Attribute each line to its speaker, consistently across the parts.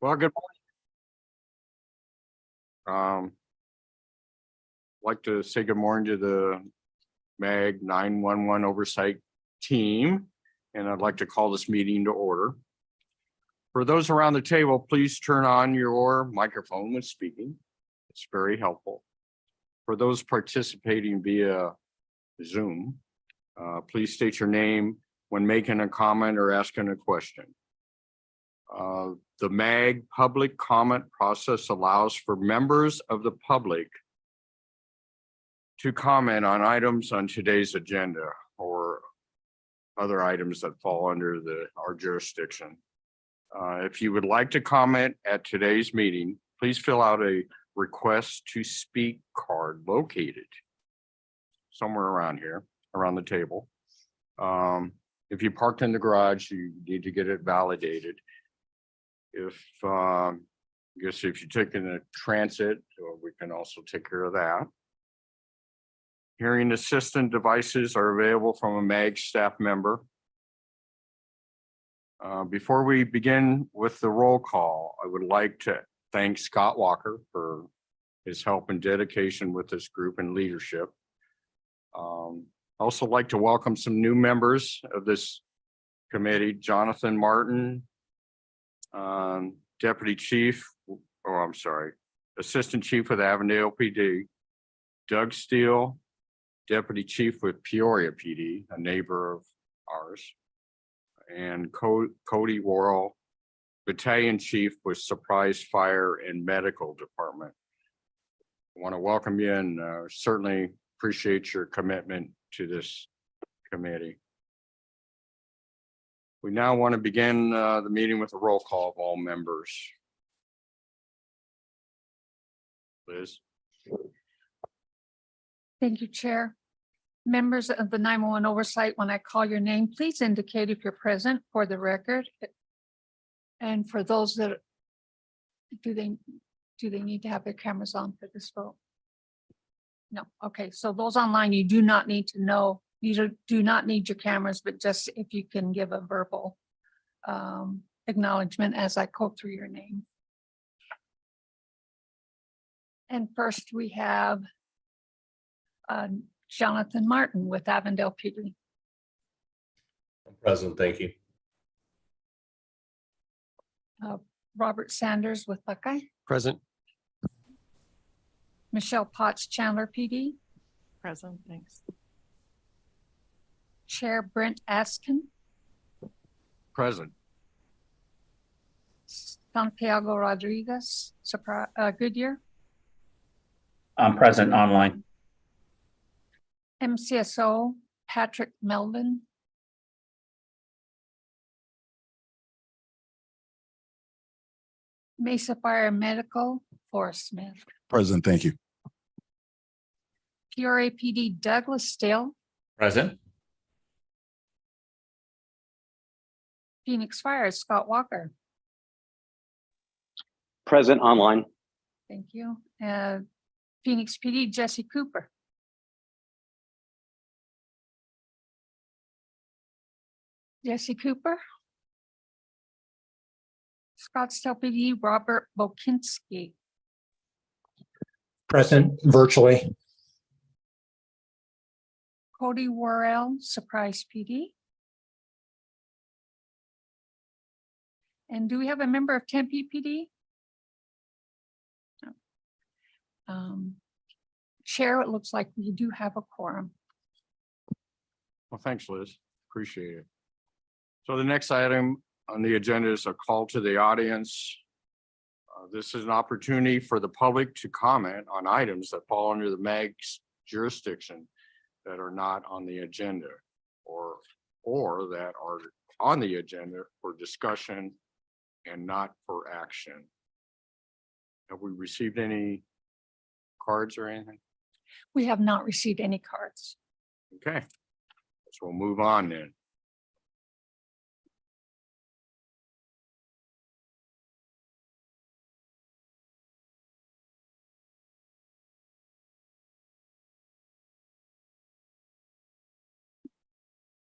Speaker 1: Well, good morning. Like to say good morning to the MAG 911 Oversight team, and I'd like to call this meeting to order. For those around the table, please turn on your microphone when speaking. It's very helpful. For those participating via Zoom, please state your name when making a comment or asking a question. The MAG public comment process allows for members of the public to comment on items on today's agenda or other items that fall under our jurisdiction. If you would like to comment at today's meeting, please fill out a request to speak card located somewhere around here, around the table. If you parked in the garage, you need to get it validated. I guess if you're taking a transit, we can also take care of that. Hearing assistant devices are available from a MAG staff member. Before we begin with the roll call, I would like to thank Scott Walker for his help and dedication with this group and leadership. I also like to welcome some new members of this committee, Jonathan Martin, Assistant Chief with Avondale PD, Doug Steele, Deputy Chief with Peoria PD, a neighbor of ours, and Cody Worrell, Battalion Chief with Surprise Fire and Medical Department. I want to welcome you and certainly appreciate your commitment to this committee. We now want to begin the meeting with a roll call of all members. Liz.
Speaker 2: Thank you, Chair. Members of the 911 Oversight, when I call your name, please indicate if you're present for the record. And for those that, do they need to have their cameras on for this vote? No. Okay, so those online, you do not need to know. You do not need your cameras, but just if you can give a verbal acknowledgement as I call through your name. And first we have Jonathan Martin with Avondale PD.
Speaker 3: I'm present, thank you.
Speaker 2: Robert Sanders with Buckeye.
Speaker 3: Present.
Speaker 2: Michelle Potts, Chandler PD.
Speaker 4: Present, thanks.
Speaker 2: Chair Brent Askin.
Speaker 1: Present.
Speaker 2: Santiago Rodriguez, Goodyear.
Speaker 5: I'm present online.
Speaker 2: MCSO Patrick Melvin. Mesa Fire Medical, Forrest Smith.
Speaker 6: Present, thank you.
Speaker 2: Peoria PD Douglas Still.
Speaker 5: Present.
Speaker 2: Phoenix Fire Scott Walker.
Speaker 7: Present online.
Speaker 2: Thank you. Phoenix PD Jesse Cooper. Jesse Cooper. Scottsdale PD Robert Bokinski.
Speaker 5: Present virtually.
Speaker 2: Cody Worrell Surprise PD. And do we have a member of Tempe PD? No. Chair, it looks like we do have a quorum.
Speaker 1: Well, thanks, Liz. Appreciate it. So the next item on the agenda is a call to the audience. This is an opportunity for the public to comment on items that fall under the MAG's jurisdiction that are not on the agenda or that are on the agenda for discussion and not for action. Have we received any cards or anything?
Speaker 2: We have not received any cards.
Speaker 1: Okay, so we'll move on then.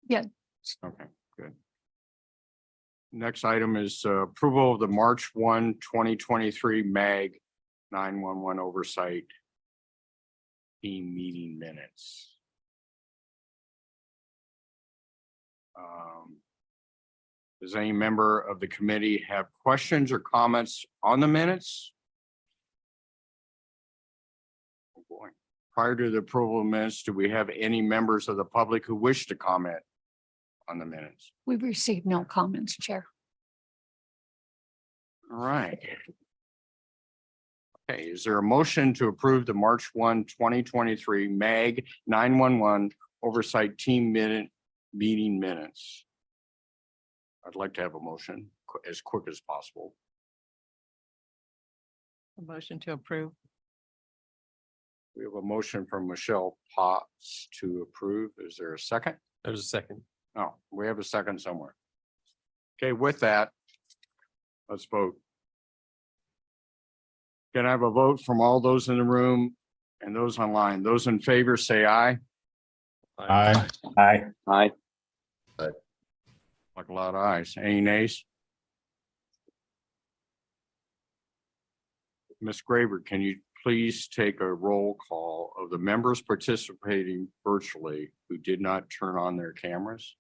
Speaker 2: Yeah.
Speaker 1: Okay, good. Next item is approval of the March 1, 2023 MAG 911 Oversight team meeting minutes. Does any member of the committee have questions or comments on the minutes? Oh boy. Prior to the approval of minutes, do we have any members of the public who wish to comment on the minutes?
Speaker 2: We've received no comments, Chair.
Speaker 1: All right. Okay, is there a motion to approve the March 1, 2023 MAG 911 Oversight Team meeting minutes? I'd like to have a motion as quick as possible.
Speaker 4: A motion to approve.
Speaker 1: We have a motion from Michelle Potts to approve. Is there a second?
Speaker 3: There's a second.
Speaker 1: No, we have a second somewhere. Okay, with that, let's vote. Can I have a vote from all those in the room and those online? Those in favor, say aye.
Speaker 5: Aye.
Speaker 6: Aye.
Speaker 1: Like a lot of ayes. Any nays? Ms. Graver, can you please take a roll call of the members participating virtually who did not turn on their cameras?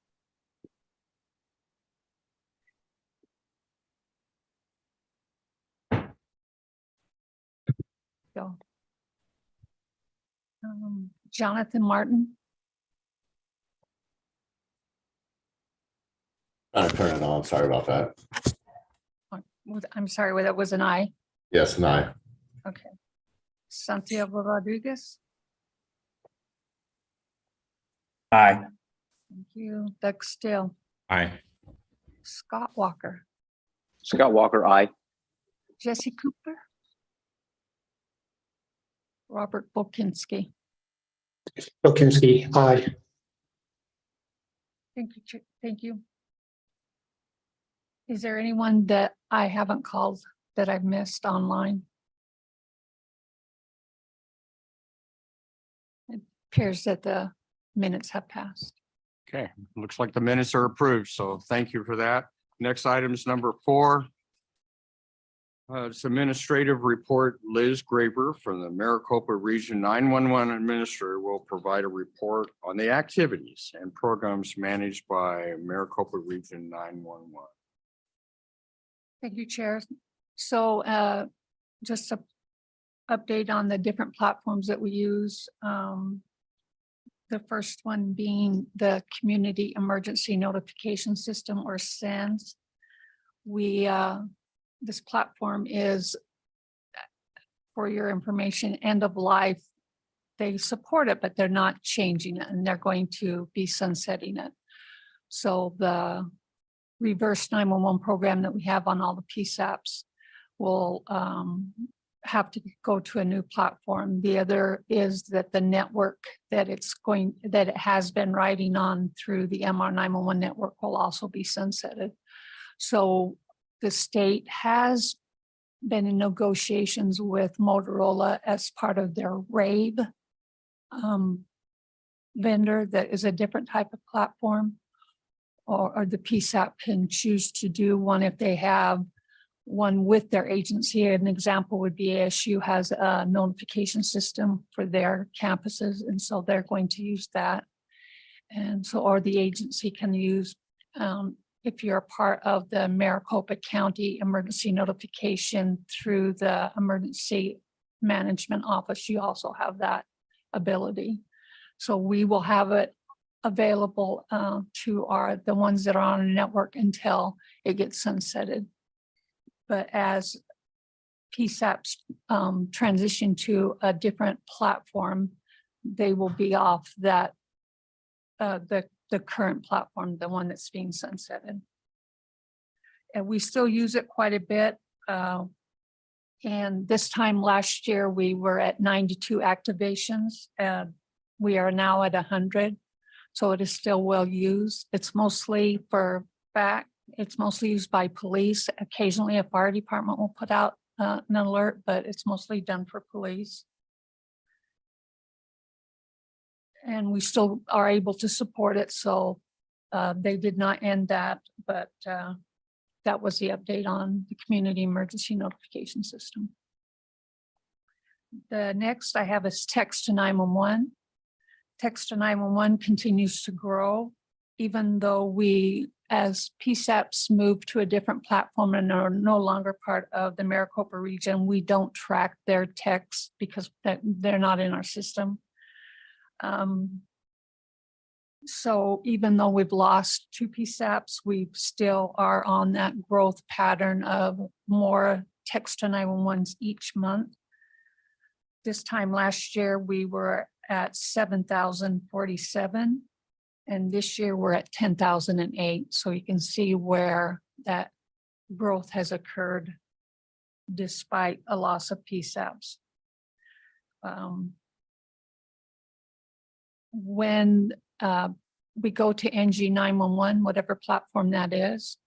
Speaker 2: Go. Jonathan Martin,
Speaker 3: Turn it on. Sorry about that.
Speaker 2: I'm sorry, that was an I.
Speaker 3: Yes, and I.
Speaker 2: Okay. Santiago Rodriguez,
Speaker 5: Aye.
Speaker 2: thank you. Doug Still,
Speaker 5: Aye.
Speaker 2: Scott Walker,
Speaker 6: Scott Walker, aye.
Speaker 2: Jesse Cooper, Robert Volkinski.
Speaker 5: Wilkinski, aye.
Speaker 2: Thank you, thank you. Is there anyone that I haven't called that I've missed online? It appears that the minutes have passed.
Speaker 1: Okay, looks like the minutes are approved, so thank you for that. Next item is number 4. It's administrative report. Liz Graber from the Maricopa Region 911 Administrator will provide a report on the activities and programs managed by Maricopa Region 911.
Speaker 2: Thank you, Chair. So just a update on the different platforms that we use. The first one being the Community Emergency Notification System, or SENS. This platform is, for your information, end of life. They support it, but they're not changing it, and they're going to be sunsetting it. So the reverse 911 program that we have on all the PSAPs will have to go to a new platform. The other is that the network that it has been riding on through the MR 911 network will also be sunsetted. So the state has been in negotiations with Motorola as part of their RAVE vendor that is a different type of platform, or the PSAP can choose to do one if they have one with their agency. An example would be ASU has a notification system for their campuses, and so they're going to use that. And so, or the agency can use, if you're a part of the Maricopa County Emergency Notification through the Emergency Management Office, you also have that ability. So we will have it available to the ones that are on a network until it gets sunsetted. But as PSAPs transition to a different platform, they will be off that the current platform, the one that's being sunsetted. And we still use it quite a bit. And this time last year, we were at 92 activations, and we are now at 100. So it is still well used. It's mostly it's mostly used by police. Occasionally a fire department will put out an alert, but it's mostly done for police. And we still are able to support it. So they did not end that, but that was the update on the community emergency notification system. The next I have is text to 911. Text to 911 continues to grow, even though we, as PSAPs move to a different platform and are no longer part of the Maricopa region, we don't track their texts because they're not in our system. So even though we've lost 2 PSAPs, we still are on that growth pattern of more text to 911s each month. This time last year, we were at 7,047. And this year we're at 10,008. So you can see where that growth has occurred despite a loss of PSAPs. When we go to NG 911, whatever platform that is,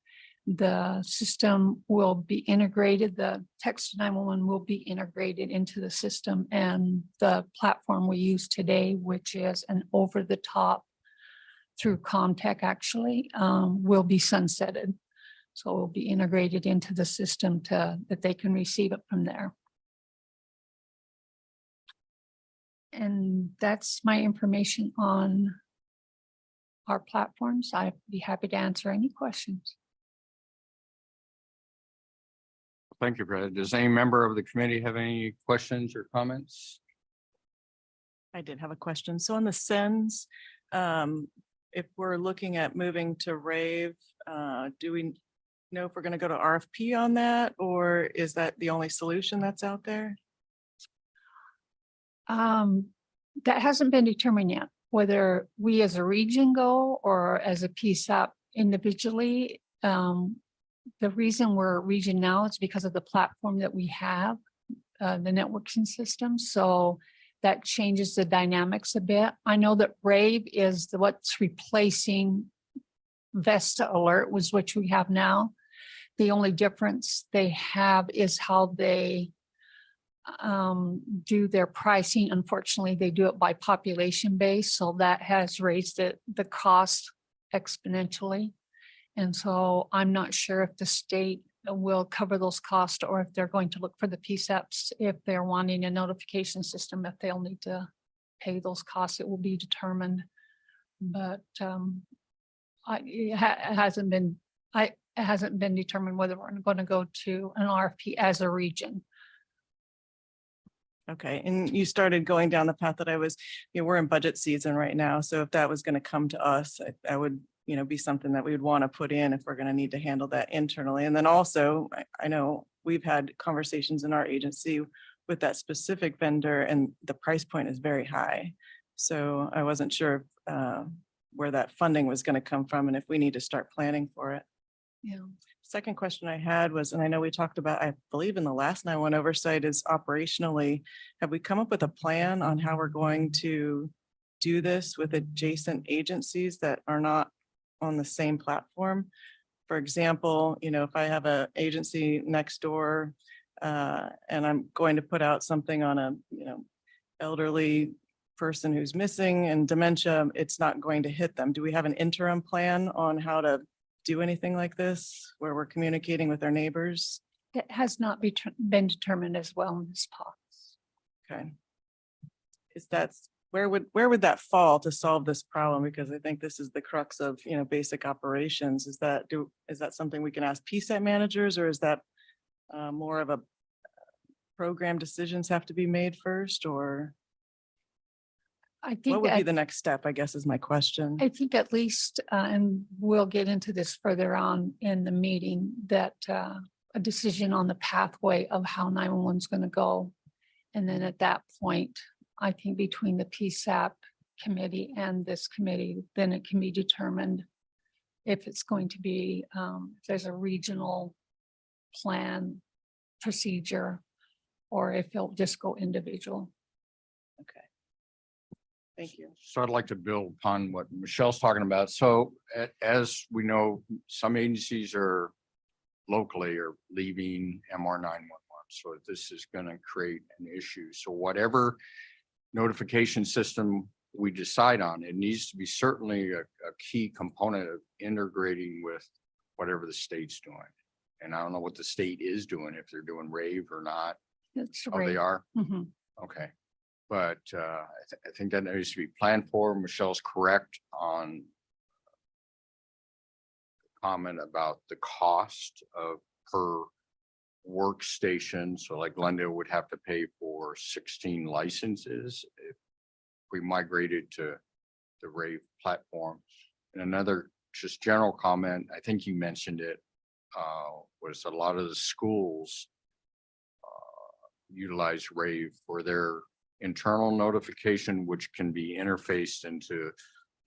Speaker 2: the system will be integrated. The text to 911 will be integrated into the system, and the platform we use today, which is an over-the-top through Comtech actually, will be sunsetted. So it will be integrated into the system that they can receive it from there. And that's my information on our platforms. I'd be happy to answer any questions.
Speaker 1: Thank you, Brad. Does any member of the committee have any questions or comments?
Speaker 4: I did have a question. So on the sends, if we're looking at moving to rave, do we know if we're going to go to RFP on that, or is that the only solution that's out there?
Speaker 2: That hasn't been determined yet, whether we as a region go or as a PSAP individually. The reason we're a region now is because of the platform that we have, the networking system. So that changes the dynamics a bit. I know that Rave is what's replacing Vesta Alert, was which we have now. The only difference they have is how they do their pricing. Unfortunately, they do it by population base. So that has raised the cost exponentially. And so I'm not sure if the state will cover those costs or if they're going to look for the PSAPs, if they're wanting a notification system, if they'll need to pay those costs, it will be determined. But it hasn't been determined whether we're going to go to an RFP as a region.
Speaker 4: Okay, and you started going down the path that we're in budget season right now. So if that was going to come to us, I would, be something that we would want to put in if we're going to need to handle that internally. And then also, I know we've had conversations in our agency with that specific vendor, and the price point is very high. So I wasn't sure where that funding was going to come from and if we need to start planning for it.
Speaker 2: Yeah.
Speaker 4: Second question I had was, and I know we talked about, I believe in the last 911 oversight, is operationally, have we come up with a plan on how we're going to do this with adjacent agencies that are not on the same platform? For example, if I have an agency next door and I'm going to put out something on a, elderly person who's missing and dementia, it's not going to hit them. Do we have an interim plan on how to do anything like this where we're communicating with our neighbors?
Speaker 2: It has not been determined as well, Ms. Potts.
Speaker 4: Okay. Where would that fall to solve this problem? Because I think this is the crux of, basic operations. Is that something we can ask PSAP managers, or is that more of a program decisions have to be made first, or
Speaker 2: I think
Speaker 4: what would be the next step, I guess is my question.
Speaker 2: I think at least, and we'll get into this further on in the meeting, that a decision on the pathway of how 911 is going to go. And then at that point, I think between the PSAP committee and this committee, then it can be determined if it's going to be, if there's a regional plan procedure, or if it'll just go individual.
Speaker 4: Okay. Thank you.
Speaker 1: So I'd like to build upon what Michelle's talking about. So as we know, some agencies are locally are leaving MR 911. So this is going to create an issue. So whatever notification system we decide on, it needs to be certainly a key component of integrating with whatever the state's doing. And I don't know what the state is doing, if they're doing rave or not.
Speaker 2: It's
Speaker 1: Oh, they
Speaker 2: great.
Speaker 1: are?
Speaker 2: Mhm.
Speaker 1: Okay. But I think that needs to be planned for. Michelle's correct on comment about the cost of per workstation. So like Glendale would have to pay for 16 licenses if we migrated to the rave platform. And another just general comment, I think you mentioned it, was a lot of the schools utilize rave for their internal notification, which can be interfaced into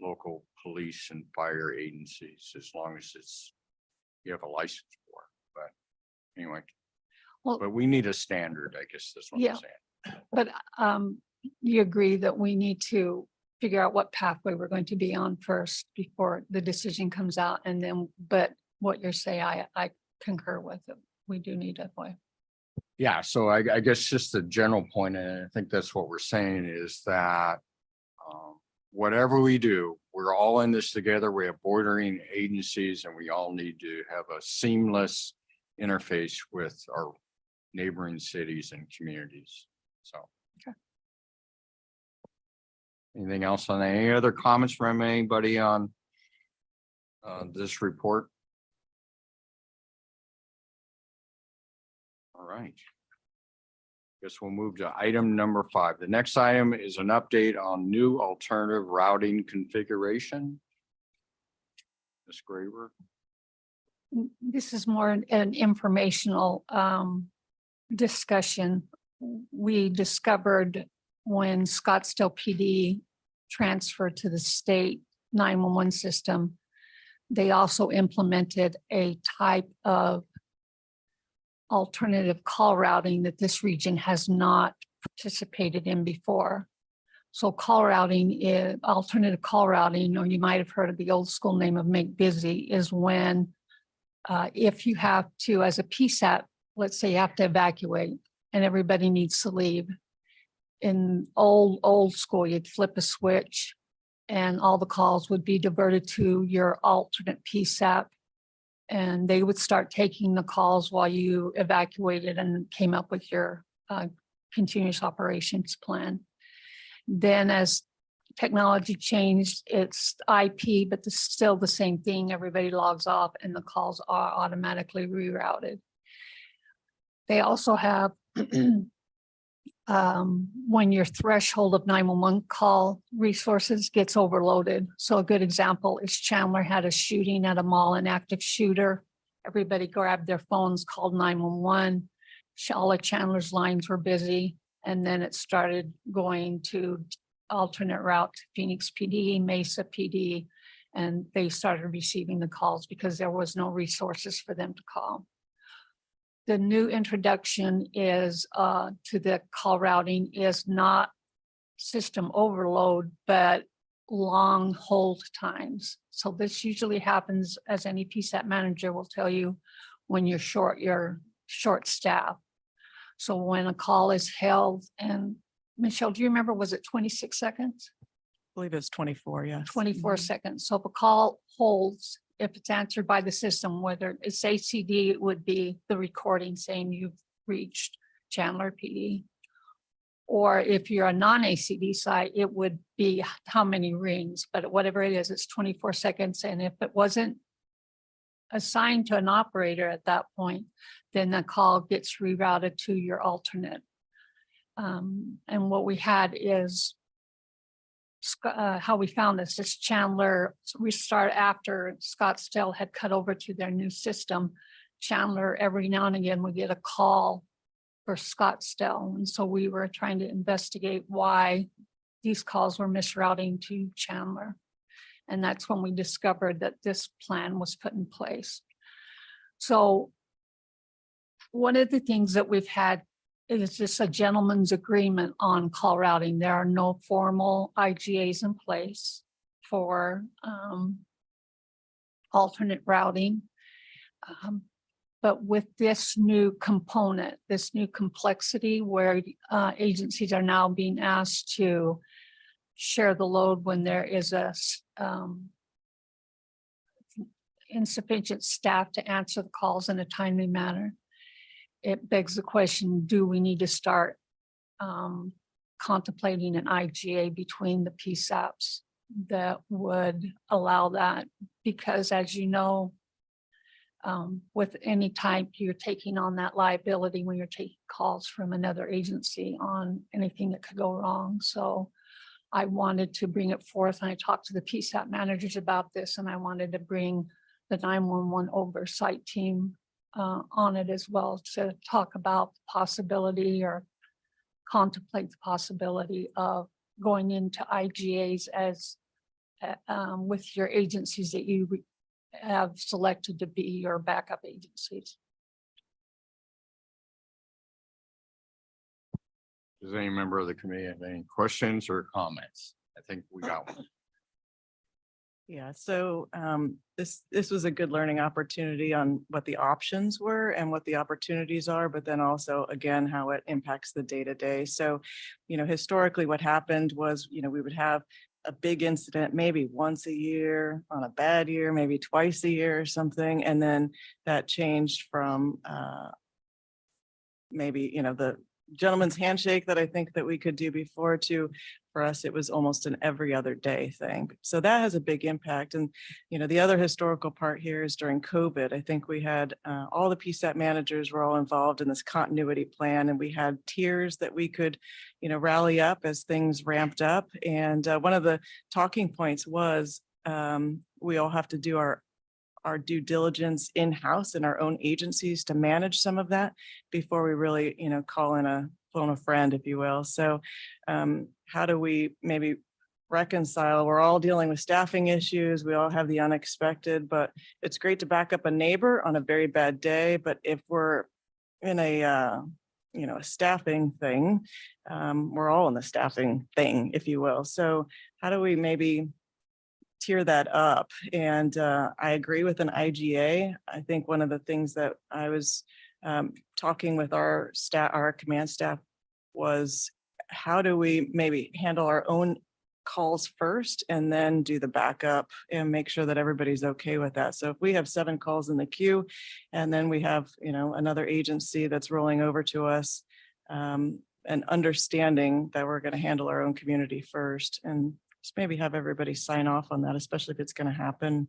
Speaker 1: local police and fire agencies as long as it's, you have a license for it. But anyway,
Speaker 2: Well,
Speaker 1: but we need a standard, I guess that's what
Speaker 2: Yeah.
Speaker 1: I'm saying.
Speaker 2: but you agree that we need to figure out what pathway we're going to be on first before the decision comes out, and then, but what you're saying, I concur with it. We do need a way.
Speaker 1: Yeah, so I guess just the general point, and I think that's what we're saying, is that whatever we do, we're all in this together. We have bordering agencies and we all need to have a seamless interface with our neighboring cities and communities. So.
Speaker 2: Okay.
Speaker 1: Anything else on that? Any other comments from anybody on this report? All right. Guess we'll move to item number 5. The next item is an update on new alternative routing configuration. Ms. Graver.
Speaker 2: This is more an informational discussion. We discovered when Scottsdale PD transferred to the state 911 system, they also implemented a type of alternative call routing that this region has not participated in before. So call routing is alternative call routing, or you might have heard of the old school name of Make Busy, is when if you have to, as a PSAT, let's say you have to evacuate and everybody needs to leave. In old school, you'd flip a switch and all the calls would be diverted to your alternate PSAT. And they would start taking the calls while you evacuated and came up with your continuous operations plan. Then as technology changed, it's IP, but it's still the same thing. Everybody logs off and the calls are automatically rerouted. They also have when your threshold of 911 call resources gets overloaded. So a good example is Chandler had a shooting at a mall, an active shooter. Everybody grabbed their phones, called 911. All of Chandler's lines were busy. And then it started going to alternate route to Phoenix PD, Mesa PD, and they started receiving the calls because there was no resources for them to call. The new introduction is to the call routing is not system overload, but long hold times. So this usually happens, as any PSAT manager will tell you, when you're short staff. So when a call is held, and Michelle, do you remember, was it 26 seconds?
Speaker 4: I believe it's 24, yes.
Speaker 2: 24 seconds. So if a call holds, if it's answered by the system, whether it's ACD, it would be the recording saying you've reached Chandler PD. Or if you're a non-ACD site, it would be how many rings, but whatever it is, it's 24 seconds. And if it wasn't assigned to an operator at that point, then the call gets rerouted to your alternate. And what we had is how we found this is Chandler restart after Scottsdale had cut over to their new system. Chandler, every now and again, would get a call for Scottsdale. And so we were trying to investigate why these calls were misrouting to Chandler. And that's when we discovered that this plan was put in place. So one of the things that we've had is just a gentleman's agreement on call routing. There are no formal IGAs in place for alternate routing. But with this new component, this new complexity where agencies are now being asked to share the load when there is a insufficient staff to answer the calls in a timely manner. It begs the question, do we need to start contemplating an IGA between the PSAPs that would allow that? Because as you know, with any type, you're taking on that liability when you're taking calls from another agency on anything that could go wrong. So I wanted to bring it forth, and I talked to the PSAP managers about this, and I wanted to bring the 911 oversight team on it as well to talk about the possibility or contemplate the possibility of going into IGAs as with your agencies that you have selected to be your backup agencies.
Speaker 1: Does any member of the committee have any questions or comments? I think we got one.
Speaker 4: Yeah, so this was a good learning opportunity on what the options were and what the opportunities are, but then also, again, how it impacts the day-to-day. So, historically, what happened was, we would have a big incident maybe once a year, on a bad year, maybe twice a year or something. And then that changed from maybe, the gentleman's handshake that I think that we could do before to, for us, it was almost an every other day thing. So that has a big impact. And, the other historical part here is during COVID, I think we had all the PSAP managers were all involved in this continuity plan, and we had tiers that we could, rally up as things ramped up. And one of the talking points was we all have to do our due diligence in-house in our own agencies to manage some of that before we really, call in phone a friend, if you will. So how do we maybe reconcile? We're all dealing with staffing issues. We all have the unexpected, but it's great to back up a neighbor on a very bad day. But if we're in a staffing thing, we're all in the staffing thing, if you will. So how do we maybe tier that up? And I agree with an IGA. I think one of the things that I was talking with our staff, our command staff, was how do we maybe handle our own calls first and then do the backup and make sure that everybody's okay with that. So if we have 7 calls in the queue and then we have, another agency that's rolling over to us, and understanding that we're going to handle our own community first, and just maybe have everybody sign off on that, especially if it's going to happen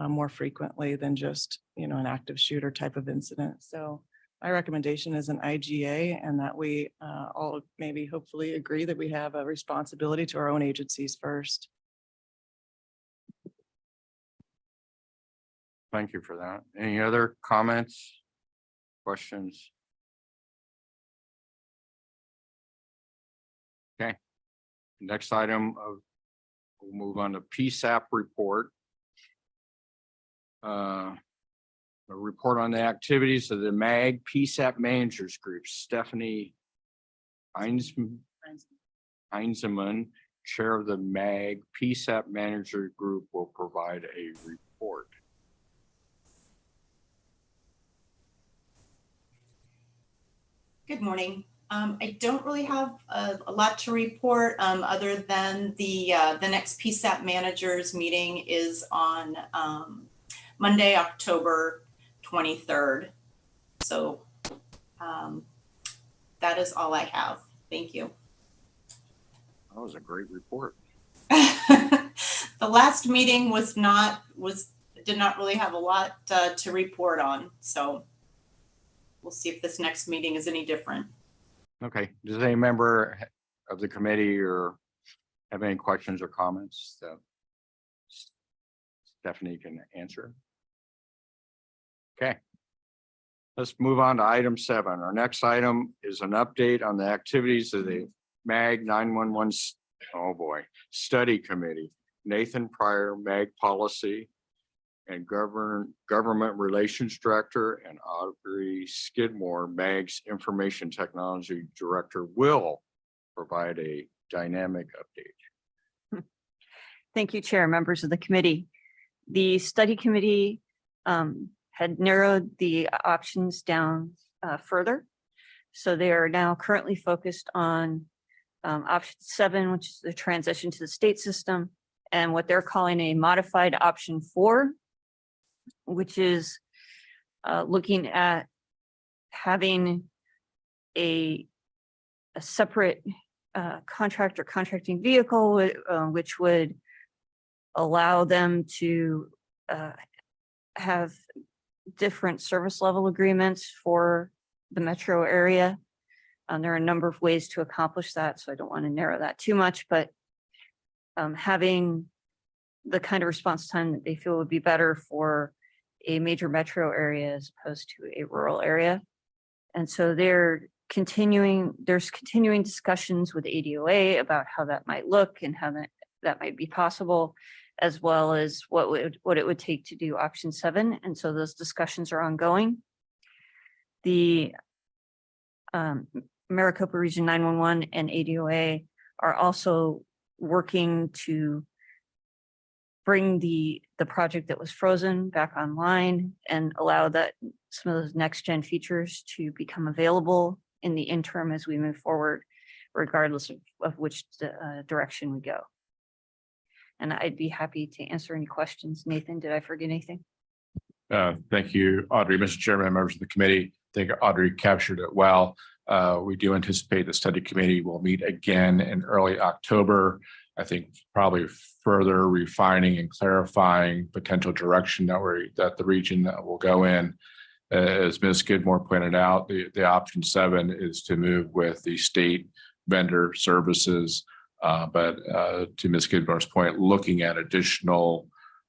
Speaker 4: more frequently than just, an active shooter type of incident. So my recommendation is an IGA, and that we all maybe hopefully agree that we have a responsibility to our own agencies first.
Speaker 1: Thank you for that. Any other comments, questions? Okay. Next item we'll move on to PSAP report. A report on the activities of the MAG PSAP Managers Group. Stephanie Heinzman, Chair of the MAG PSAP Manager Group, will provide a report.
Speaker 7: Good morning. I don't really have a lot to report other than the next PSAP managers meeting is on Monday, October 23rd. So that is all I have. Thank you.
Speaker 1: That was a great report.
Speaker 7: The last meeting did not really have a lot to report on. So we'll see if this next meeting is any different.
Speaker 1: Okay. Does any member of the committee or have any questions or comments that Stephanie can answer? Okay. Let's move on to item 7. Our next item is an update on the activities of the MAG 911, oh boy, Study Committee. Nathan Pryor, MAG Policy and Government Relations Director, and Audrey Skidmore, MAG's Information Technology Director, will provide a dynamic update.
Speaker 8: Thank you, Chair, members of the committee. The study committee had narrowed the options down further. So they are now currently focused on option 7, which is the transition to the state system, and what they're calling a modified option 4, which is looking at having a separate contract or contracting vehicle, which would allow them to have different service level agreements for the metro area. There are a number of ways to accomplish that, so I don't want to narrow that too much, but having the kind of response time that they feel would be better for a major metro area as opposed to a rural area. And so there's continuing discussions with ADOA about how that might look and how that might be possible, as well as what it would take to do option 7. And so those discussions are ongoing. The Maricopa Region 911 and ADOA are also working to bring the project that was frozen back online and allow that some of those next gen features to become available in the interim as we move forward, regardless of which direction we go. And I'd be happy to answer any questions. Nathan, did I forget anything?
Speaker 1: Thank you, Audrey. Mr. Chairman, members of the committee, I think Audrey captured it well. We do anticipate the study committee will meet again in early October. I think probably further refining and clarifying potential direction that the region will go in. As Ms. Skidmore pointed out, the option 7 is to move with the state vendor services. But to Ms. Skidmore's point, looking at additional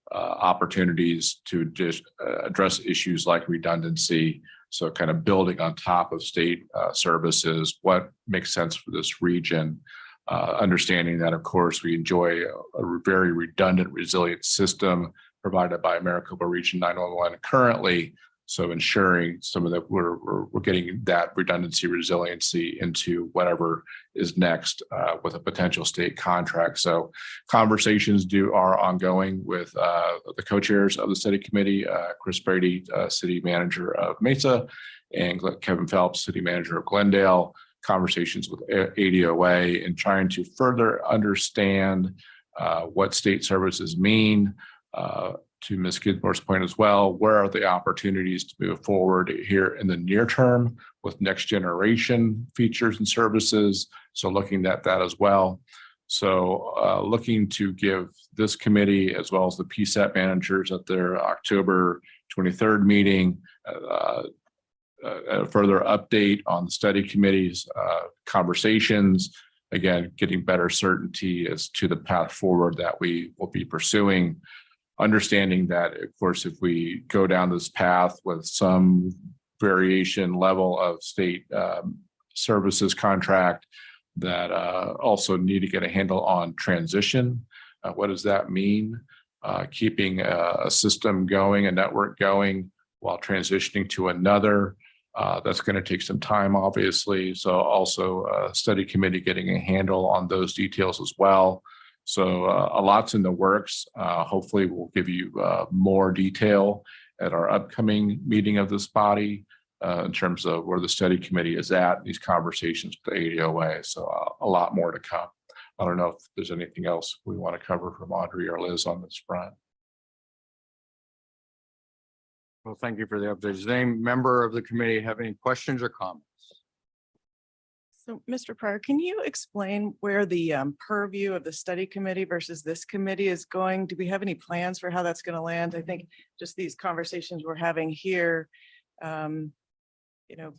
Speaker 1: opportunities to just address issues like redundancy. So kind of building on top of state services, what makes sense for this region. Understanding that, of course, we enjoy a very redundant, resilient system provided by Maricopa Region 911 currently. So ensuring some of that we're getting that redundancy, resiliency into whatever is next with a potential state contract. So conversations are ongoing with the co-chairs of the study committee, Chris Brady, city manager of Mesa, and Kevin Phelps, city manager of Glendale. Conversations with ADOA and trying to further understand what state services mean. To Ms. Skidmore's point as well, where are the opportunities to move forward here in the near term with next generation features and services? So looking at that as well. So looking to give this committee as well as the PSAT managers at their October 23rd meeting a further update on the study committee's conversations. Again, getting better certainty as to the path forward that we will be pursuing. Understanding that, of course, if we go down this path with some variation level of state services contract, that also need to get a handle on transition. What does that mean? Keeping a system going, a network going while transitioning to another. That's going to take some time, obviously. So also a study committee getting a handle on those details as well. So a lot's in the works. Hopefully we'll give you more detail at our upcoming meeting of this body in terms of where the study committee is at, these conversations with the ADOA. So a lot more to come. I don't know if there's anything else we want to cover from Audrey or Liz on this front. Well, thank you for the update. Does any member of the committee have any questions or comments?
Speaker 4: So, Mr. Pryor, can you explain where the purview of the study committee versus this committee is going? Do we have any plans for how that's going to land? I think just these conversations we're having here, you know,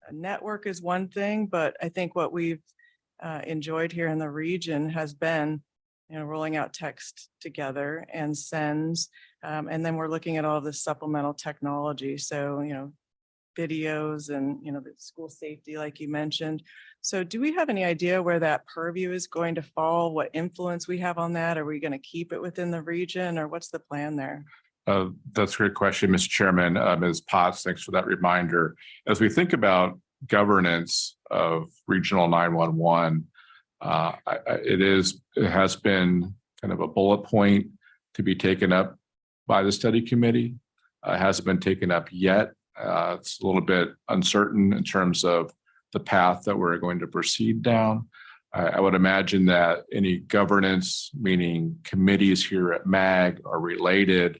Speaker 4: a network is one thing, but I think what we've enjoyed here in the region has been, you know, rolling out text together and sends, and then we're looking at all the supplemental technology. So, you know, videos and, you know, the school safety, like you mentioned. So do we have any idea where that purview is going to fall? What influence we have on that? Are we going to keep it within the region, or what's the plan there?
Speaker 1: That's a great question, Mr. Chairman. Ms. Potts, thanks for that reminder. As we think about governance of regional 911, it has been kind of a bullet point to be taken up by the study committee. It hasn't been taken up yet. It's a little bit uncertain in terms of the path that we're going to proceed down. I would imagine that any governance, meaning committees here at MAG, are related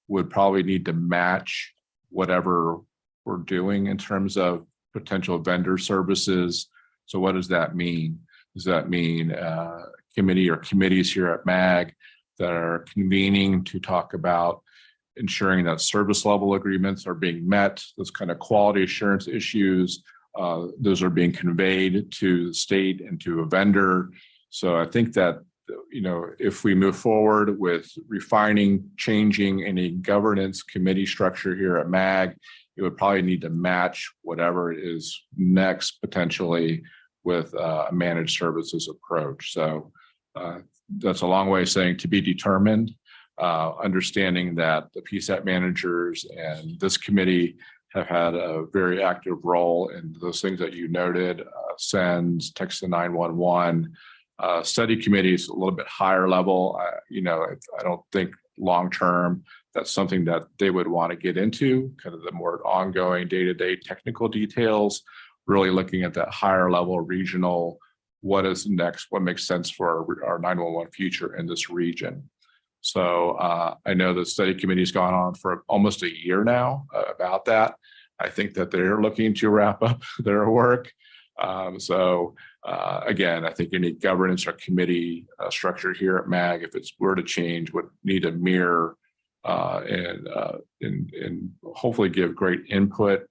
Speaker 9: would probably need to match whatever we're doing in terms of potential vendor services. So what does that mean? Does that mean committee or committees here at MAG that are convening to talk about ensuring that service level agreements are being met, those kind of quality assurance issues, those are being conveyed to the state and to a vendor. So I think that, you know, if we move forward with refining, changing any governance committee structure here at MAG, it would probably need to match whatever is next potentially with a managed services approach. So that's a long way of saying to be determined, understanding that the PSAT managers and this committee have had a very active role in those things that you noted, sends, text to 911, study committees a little bit higher level. You know, I don't think long-term that's something that they would want to get into, kind of the more ongoing day-to-day technical details, really looking at that higher level regional, what is next, what makes sense for our 911 future in this region. So I know the study committee has gone on for almost a year now about that. I think that they're looking to wrap up their work. Again, I think any governance or committee structure here at MAG, if it's were to change, would need to mirror and hopefully give great input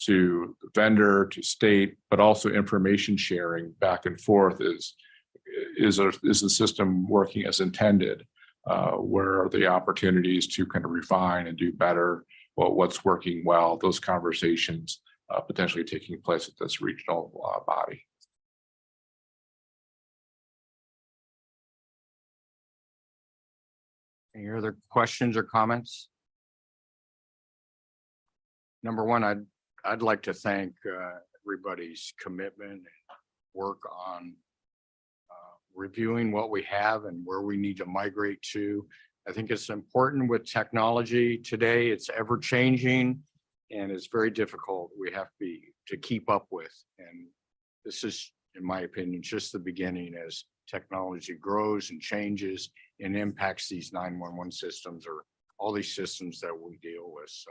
Speaker 9: to the vendor, to state, but also information sharing back and forth. Is the system working as intended? Where are the opportunities to kind of refine and do better? Well, what's working well? Those conversations potentially taking place at this regional body.
Speaker 1: Any other questions or comments? Number one, I'd like to thank everybody's commitment and work on reviewing what we have and where we need to migrate to. I think it's important with technology today. It's ever changing and it's very difficult. We have to keep up with. And this is, in my opinion, just the beginning as technology grows and changes and impacts these 911 systems or all these systems that we deal with. So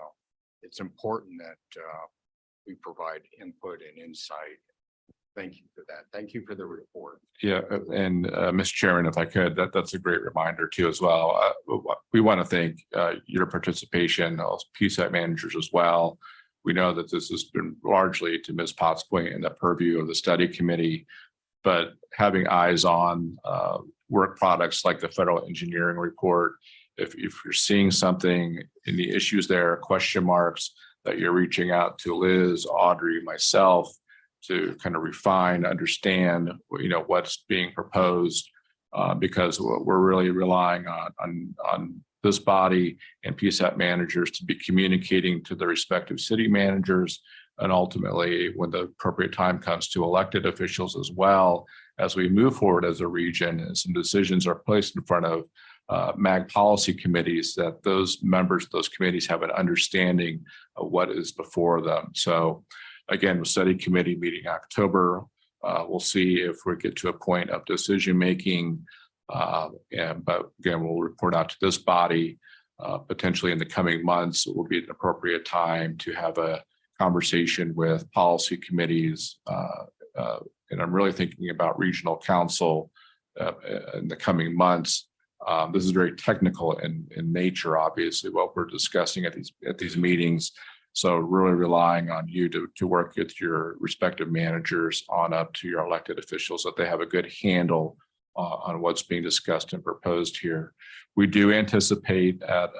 Speaker 1: it's important that we provide input and insight. Thank you for that. Thank you for the report.
Speaker 9: Yeah, and Mr. Chairman, if I could, that's a great reminder too as well. We want to thank your participation, as PSAT managers as well. We know that this has been largely, to Ms. Potts' point, in the purview of the study committee, but having eyes on work products like the federal engineering report, if you're seeing something in the issues there, question marks, that you're reaching out to Liz, Audrey, myself, to kind of refine, understand, you know, what's being proposed, because we're really relying on this body and PSAT managers to be communicating to the respective city managers, and ultimately, when the appropriate time comes, to elected officials as well, as we move forward as a region and some decisions are placed in front of MAG policy committees, that those members of those committees have an understanding of what is before them. So again, with study committee meeting October, we'll see if we get to a point of decision making. But again, we'll report out to this body potentially in the coming months. It will be an appropriate time to have a conversation with policy committees. And I'm really thinking about regional council in the coming months. This is very technical in nature, obviously, what we're discussing at these meetings. So really relying on you to work with your respective managers on up to your elected officials, so that they have a good handle on what's being discussed and proposed here. We do anticipate at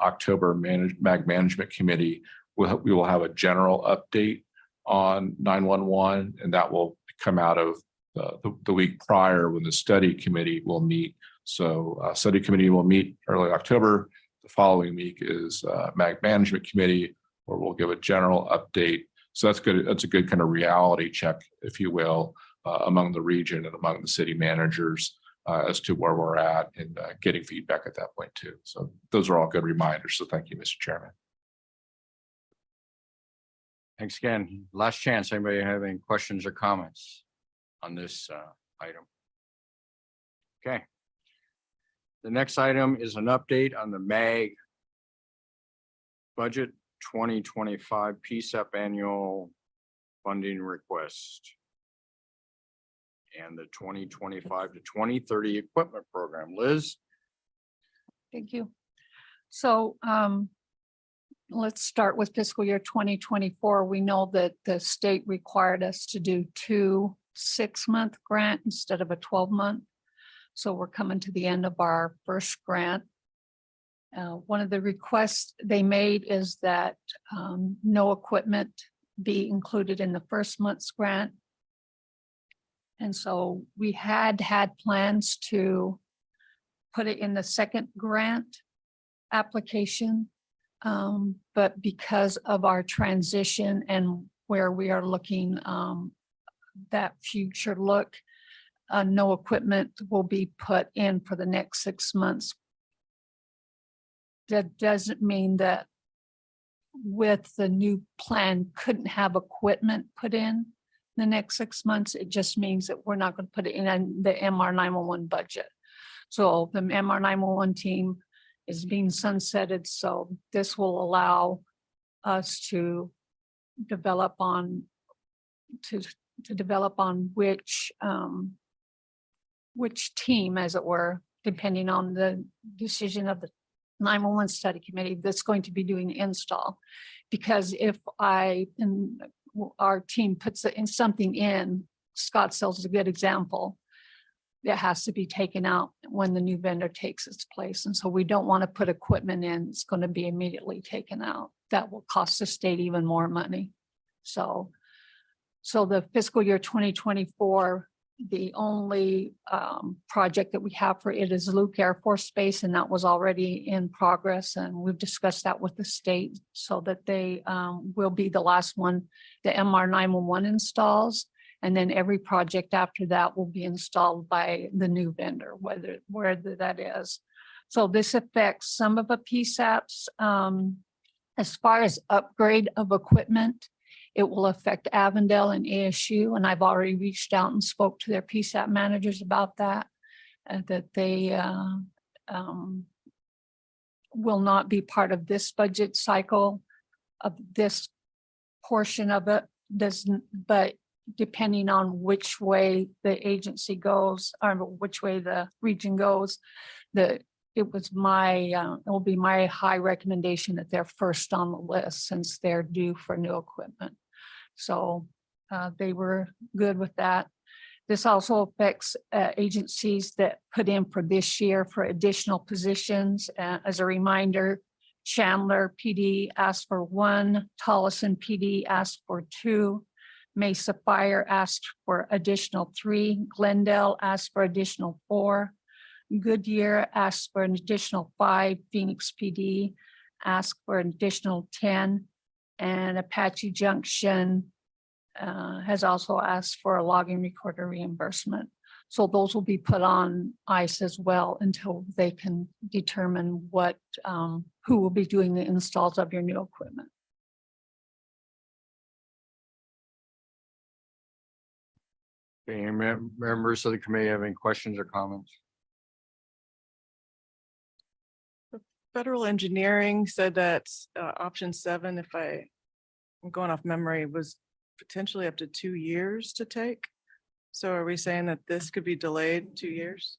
Speaker 9: October MAG Management Committee, we will have a general update on 911, and that will come out of the week prior when the study committee will meet. So study committee will meet early October. The following week is MAG Management Committee, where we'll give a general update. So that's good. That's a good kind of reality check, if you will, among the region and among the city managers as to where we're at, and getting feedback at that point too. So those are all good reminders. So thank you, Mr. Chairman.
Speaker 1: Thanks again. Last chance. Anybody have any questions or comments on this item? Okay. The next item is an update on the MAG budget 2025 PSAP annual funding request and the 2025 to 2030 equipment program. Liz?
Speaker 2: Thank you. So let's start with fiscal year 2024. We know that the state required us to do 2 6-month grant instead of a 12-month. So we're coming to the end of our first grant. One of the requests they made is that no equipment be included in the first month's grant. And so we had plans to put it in the second grant application. But because of our transition and where we are looking that future look, no equipment will be put in for the next 6 months. That doesn't mean that with the new plan couldn't have equipment put in the next 6 months. It just means that we're not going to put it in the MR 911 budget. So the MR 911 team is being sunsetted. So this will allow us to develop on which team, as it were, depending on the decision of the 911 study committee that's going to be doing the install. Because if our team puts something in, Scottsdale is a good example, that has to be taken out when the new vendor takes its place. And so we don't want to put equipment in, it's going to be immediately taken out. That will cost the state even more money. So the fiscal year 2024, the only project that we have for it is Luke Air Force Base, and that was already in progress. And we've discussed that with the state so that they will be the last one, the MR 911 installs. And then every project after that will be installed by the new vendor, wherever that is. So this affects some of the PSAPs. As far as upgrade of equipment, it will affect Avondale and ASU. And I've already reached out and spoke to their PSAP managers about that, that they will not be part of this budget cycle of this portion of it. But depending on which way the agency goes, or which way the region goes, it will be my high recommendation that they're first on the list since they're due for new equipment. So they were good with that. This also affects agencies that put in for this year for additional positions. As a reminder, Chandler PD asked for 1, Tolleson PD asked for 2, Mesa Fire asked for additional 3, Glendale asked for additional 4, Goodyear asked for an additional 5, Phoenix PD asked for an additional 10, and Apache Junction has also asked for a logging recorder reimbursement. So those will be put on ice as well until they can determine who will be doing the installs of your new equipment.
Speaker 1: Any members of the committee have any questions or comments?
Speaker 4: Federal engineering said that option 7, if I'm going off memory, was potentially up to 2 years to take. So are we saying that this could be delayed 2 years?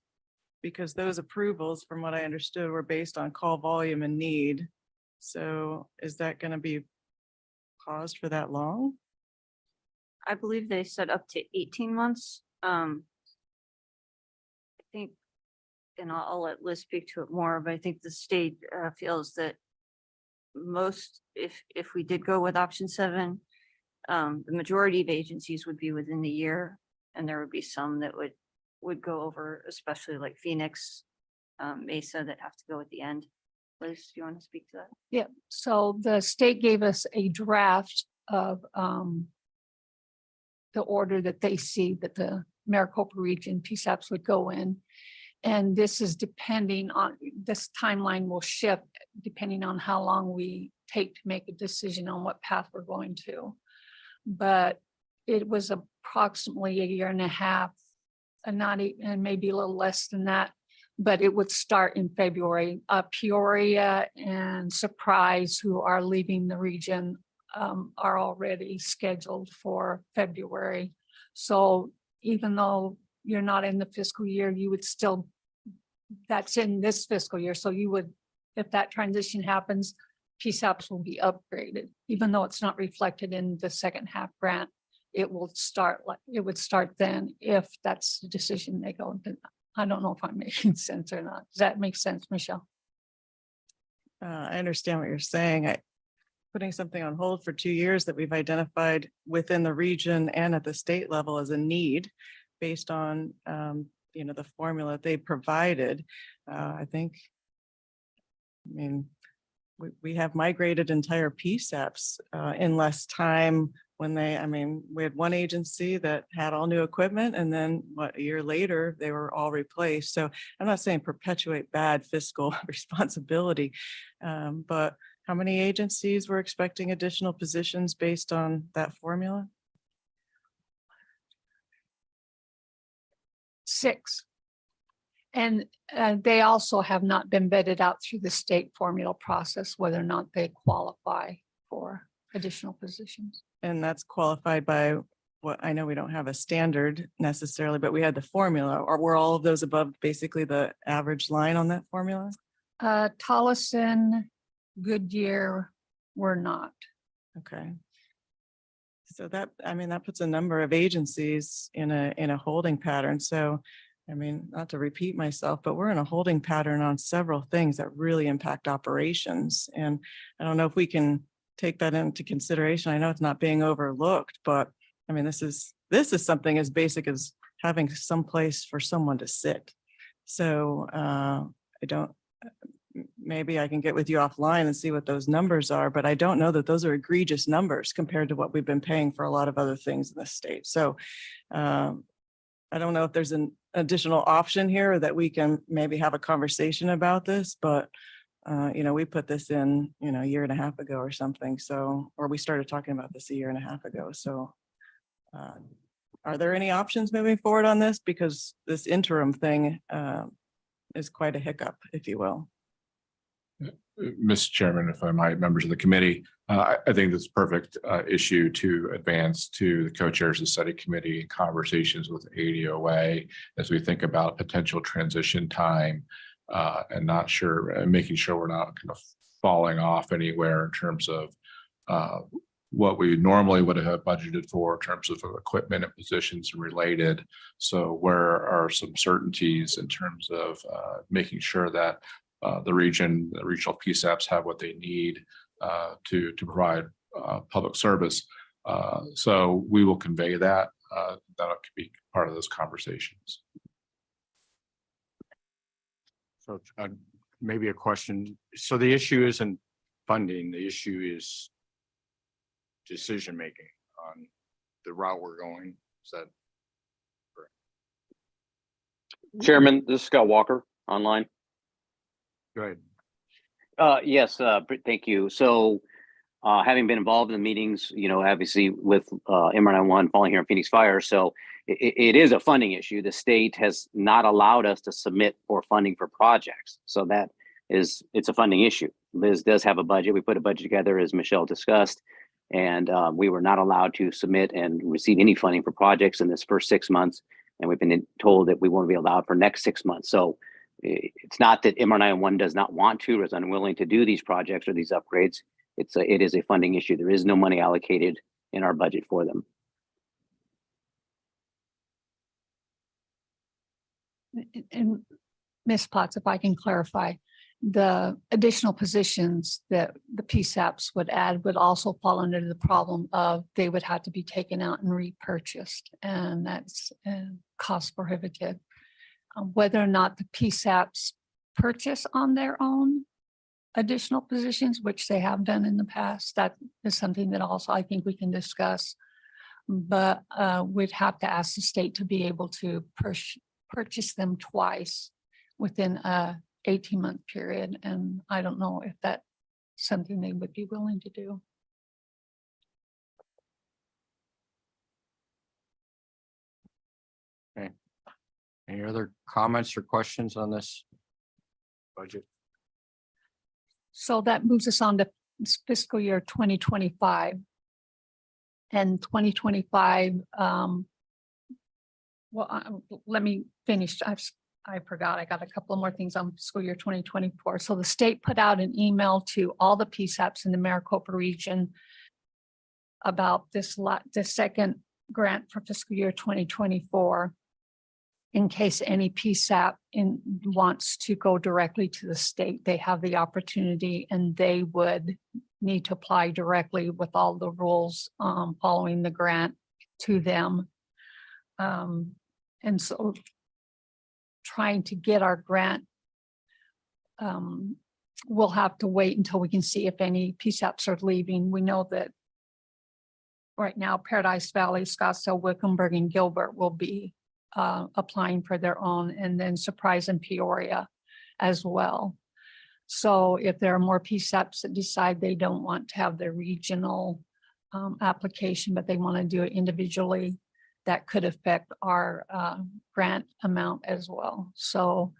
Speaker 4: Because those approvals, from what I understood, were based on call volume and need. So is that going to be paused for that long?
Speaker 8: I believe they said up to 18 months. I think, and I'll let Liz speak to it more, but I think the state feels that if we did go with option 7, the majority of agencies would be within the year, and there would be some that would go over, especially like Phoenix, Mesa, that have to go at the end. Liz, do you want to speak to that?
Speaker 2: Yeah, so the state gave us a draft of the order that they see that the Maricopa region PSAPs would go in. And this is depending on, this timeline will shift depending on how long we take to make a decision on what path we're going to. But it was approximately 1.5 years, and maybe a little less than that, but it would start in February. Peoria and Surprise, who are leaving the region, are already scheduled for February. So even though you're not in the fiscal year, you would still, that's in this fiscal year. So you would, if that transition happens, PSAPs will be upgraded, even though it's not reflected in the second half grant. It will start like, it would start then if that's the decision they go. I don't know if I'm making sense or not. Does that make sense, Michelle?
Speaker 4: I understand what you're saying. Putting something on hold for 2 years that we've identified within the region and at the state level as a need based on, the formula they provided. I think, we have migrated entire PSAPs in less time when we had one agency that had all new equipment, and then a year later, they were all replaced. So I'm not saying perpetuate bad fiscal responsibility, but how many agencies were expecting additional positions based on that formula?
Speaker 2: 6. And they also have not been vetted out through the state formula process, whether or not they qualify for additional positions.
Speaker 4: And that's qualified by what, I know we don't have a standard necessarily, but we had the formula, or were all of those above basically the average line on that formula?
Speaker 2: Tolleson, Goodyear were not.
Speaker 4: Okay. So that puts a number of agencies in a holding pattern. So, not to repeat myself, but we're in a holding pattern on several things that really impact operations. And I don't know if we can take that into consideration. I know it's not being overlooked, but this is something as basic as having some place for someone to sit. So maybe I can get with you offline and see what those numbers are, but I don't know that those are egregious numbers compared to what we've been paying for a lot of other things in the state. So I don't know if there's an additional option here that we can maybe have a conversation about this, but we put this in, a year and a half ago or something. So, or we started talking about this a year and a half ago. So are there any options moving forward on this? Because this interim thing is quite a hiccup, if you will.
Speaker 9: Mr. Chairman, if I might, members of the committee, I think this is a perfect issue to advance to the co-chairs of the study committee in conversations with ADOA as we think about potential transition time and making sure we're not kind of falling off anywhere in terms of what we normally would have budgeted for in terms of equipment and positions related. So where are some certainties in terms of making sure that the regional PSAPs have what they need to provide public service. So we will convey that. That could be part of those conversations.
Speaker 1: So maybe a question. So the issue isn't funding. The issue is decision-making on the route we're going. Is that correct?
Speaker 6: Chairman, this is Scott Walker online.
Speaker 1: Go ahead.
Speaker 6: Yes, thank you. So having been involved in the meetings, obviously with MR91 falling here in Phoenix Fire. So it is a funding issue. The state has not allowed us to submit for funding for projects. So it's a funding issue. Liz does have a budget. We put a budget together, as Michelle discussed, and we were not allowed to submit and receive any funding for projects in this first 6 months. And we've been told that we won't be allowed for next 6 months. So it's not that MR91 does not want to or is unwilling to do these projects or these upgrades. It is a funding issue. There is no money allocated in our budget for them.
Speaker 2: And Ms. Potts, if I can clarify, the additional positions that the PSAPs would add would also fall under the problem of they would have to be taken out and repurchased, and that's cost prohibitive. Whether or not the PSAPs purchase on their own additional positions, which they have done in the past, that is something that also I think we can discuss. But we'd have to ask the state to be able to purchase them twice within a 18-month period. And I don't know if that's something they would be willing to do.
Speaker 1: Okay. Any other comments or questions on this budget?
Speaker 2: So that moves us on to fiscal year 2025. And 2025, let me finish. I forgot. I got a couple of more things on fiscal year 2024. So the state put out an email to all the PSAPs in the Maricopa region about the second grant for fiscal year 2024. In case any PSAP wants to go directly to the state, they have the opportunity, and they would need to apply directly with all the rules following the grant to them. And so trying to get our grant, we'll have to wait until we can see if any PSAPs are leaving. We know that right now Paradise Valley, Scottsdale, Wickenburg, and Gilbert will be applying for their own, and then Surprise and Peoria as well. So if there are more PSAPs that decide they don't want to have their regional application, but they want to do it individually, that could affect our grant amount as well. So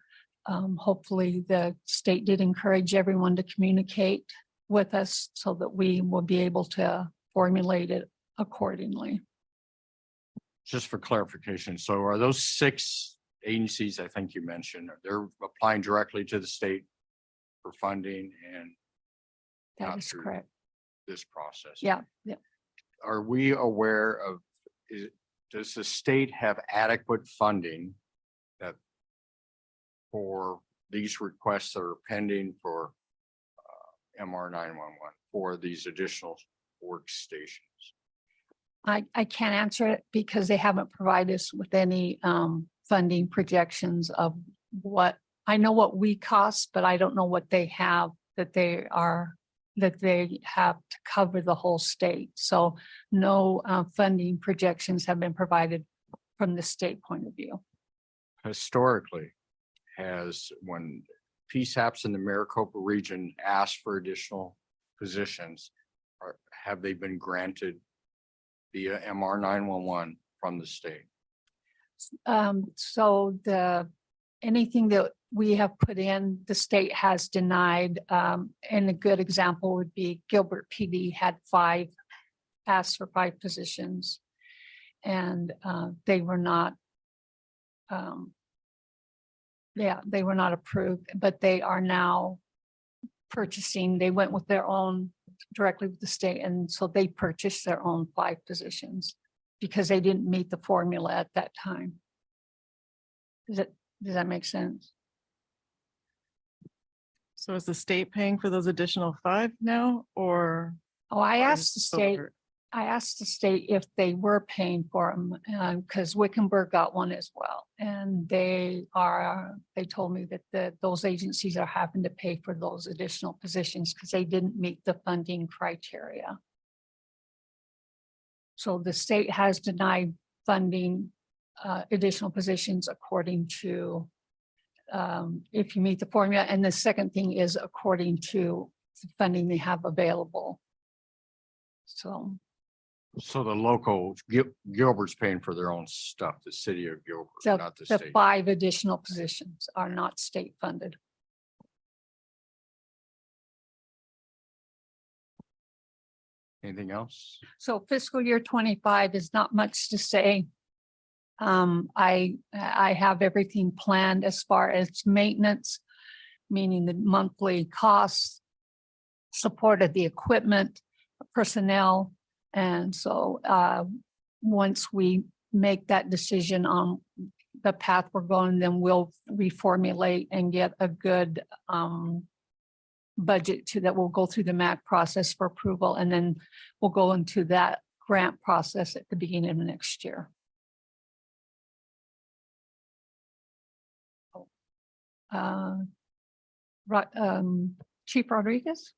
Speaker 2: hopefully the state did encourage everyone to communicate with us so that we will be able to formulate it accordingly.
Speaker 1: Just for clarification, so are those 6 agencies I think you mentioned, they're applying directly to the state for funding and
Speaker 2: That
Speaker 1: not
Speaker 2: is
Speaker 1: through
Speaker 2: correct.
Speaker 1: this process?
Speaker 2: Yeah, yeah.
Speaker 1: Are we aware of, does the state have adequate funding that for these requests that are pending for MR 911 for these additional workstations?
Speaker 2: I can't answer it because they haven't provided us with any funding projections of what, I know what we cost, but I don't know what they have that they have to cover the whole state. So no funding projections have been provided from the state point of view.
Speaker 1: Historically, when PSAPs in the Maricopa region ask for additional positions, have they been granted via MR 911 from the state?
Speaker 2: So anything that we have put in, the state has denied. And a good example would be Gilbert PD had asked for 5 positions, and they were not. They were not approved, but they are now purchasing. They went with their own directly with the state, and so they purchased their own 5 positions because they didn't meet the formula at that time. Does that make sense?
Speaker 4: So is the state paying for those additional 5 now, or?
Speaker 2: Oh, I
Speaker 4: or
Speaker 2: asked
Speaker 4: is
Speaker 2: the state.
Speaker 4: over?
Speaker 2: I asked the state if they were paying for them, because Wickenburg got one as well. And they told me that those agencies are having to pay for those additional positions because they didn't meet the funding criteria. So the state has denied funding additional positions according to if you meet the formula. And the second thing is according to the funding they have available.
Speaker 1: So the local Gilbert's paying for their own stuff, the city of Gilbert, not the
Speaker 2: the
Speaker 1: state.
Speaker 2: 5 additional positions are not state funded.
Speaker 1: Anything else?
Speaker 2: So fiscal year 25 is not much to say. I have everything planned as far as maintenance, meaning the monthly costs, support of the equipment, personnel. And so once we make that decision on the path we're going, then we'll reformulate and get a good budget that will go through the MAC process for approval. And then we'll go into that grant process at the beginning of next year. Chief Rodriguez?